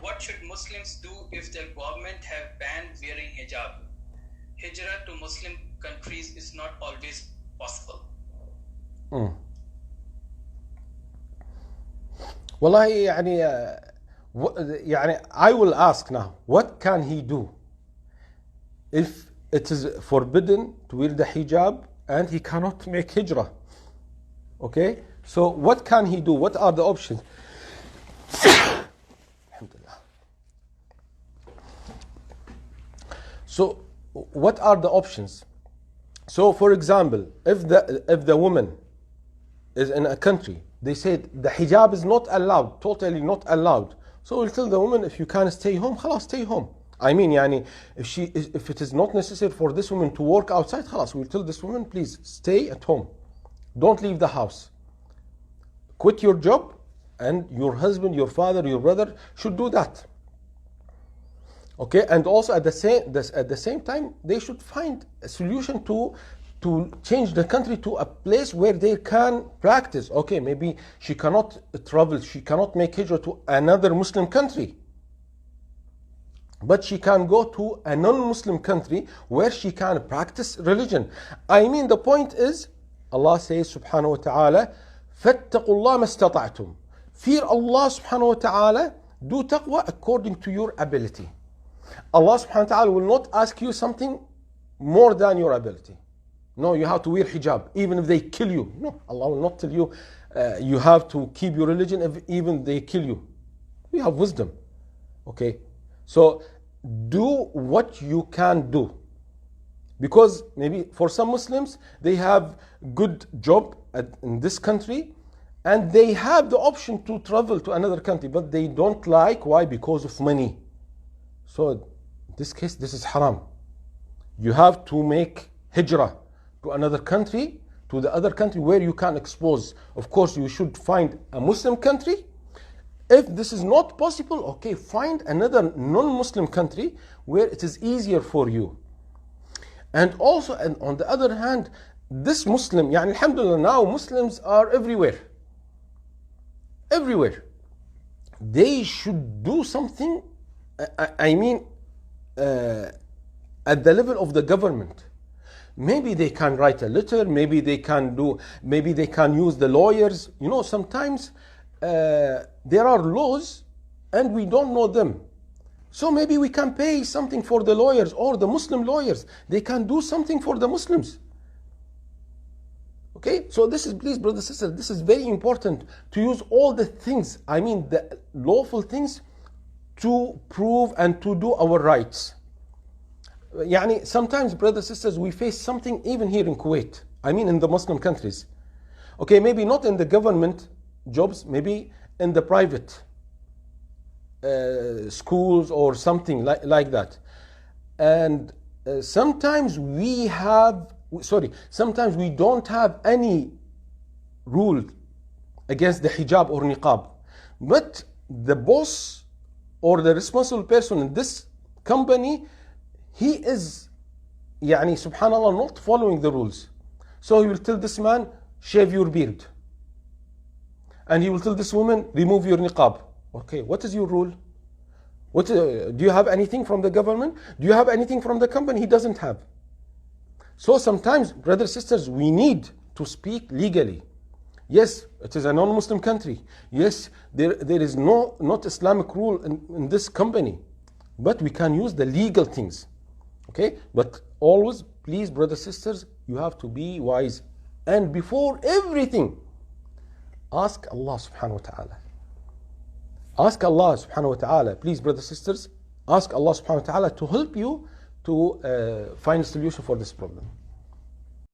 What should Muslims do if their government have banned wearing hijab? Hijrah to Muslim countries is not always possible. والله يعني I will ask now, what can he do if it is forbidden to wear the hijab and he cannot make hijrah? Okay, so what can he do? What are the options? So what are the options? So for example, if the woman is in a country, they said the hijab is not allowed, totally not allowed. So we'll tell the woman, if you can stay home, خلاص stay home. I mean, يعني, if it is not necessary for this woman to work outside, خلاص, we'll tell this woman, please stay at home. Don't leave the house. Quit your job, and your husband, your father, your brother should do that. Okay, and also at the same time, they should find a solution to change the country to a place where they can practice. Okay, maybe she cannot travel, she cannot make hijrah to another Muslim country, but she can go to a non-Muslim country where she can practice religion. I mean, the point is, Allah says subhanahu wa ta'ala, فَاتَّقُوا اللَّهَ مَا اسْتَطَعْتُمْ. Fear Allah subhanahu wa ta'ala, do taqwa according to your ability. Allah subhanahu wa ta'ala will not ask you something more than your ability. No, you have to wear hijab, even if they kill you. No, Allah will not tell you, you have to keep your religion if even they kill you. We have wisdom. Okay, so do what you can do. Because maybe for some Muslims, they have good job in this country, and they have the option to travel to another country, but they don't like. Why? Because of money. So in this case, this is haram. You have to make hijrah to another country, to the other country where you can expose. Of course, you should find a Muslim country. If this is not possible, okay, find another non-Muslim country where it is easier for you. And also, and on the other hand, this Muslim, يعني alhamdulillah, now Muslims are everywhere. Everywhere. They should do something, I mean, at the level of the government. Maybe they can write a letter, maybe they can use the lawyers. You know, sometimes there are laws and we don't know them. So maybe we can pay something for the lawyers, or the Muslim lawyers. They can do something for the Muslims. Okay, so this is, please, brothers and sisters, this is very important, to use all the things, I mean the lawful things, to prove and to do our rights. Yani sometimes, brothers and sisters, we face something even here in Kuwait. I mean in the Muslim countries. Okay, maybe not in the government jobs, maybe in the private schools or something like that. And sometimes we don't have any rule against the hijab or niqab. But the boss or the responsible person in this company, he is, يعني, subhanallah, not following the rules. So he will tell this man, shave your beard. And he will tell this woman, remove your niqab. Okay, what is your rule? Do you have anything from the government? Do you have anything from the company? He doesn't have. So sometimes, brothers and sisters, we need to speak legally. Yes, it is a non-Muslim country. Yes, there is not Islamic rule in this company. But we can use the legal things. Okay? But always, please, brothers and sisters, you have to be wise. And before everything, ask Allah subhanahu wa ta'ala. Ask Allah subhanahu wa ta'ala. Please, brothers and sisters, ask Allah subhanahu wa ta'ala to help you to find a solution for this problem.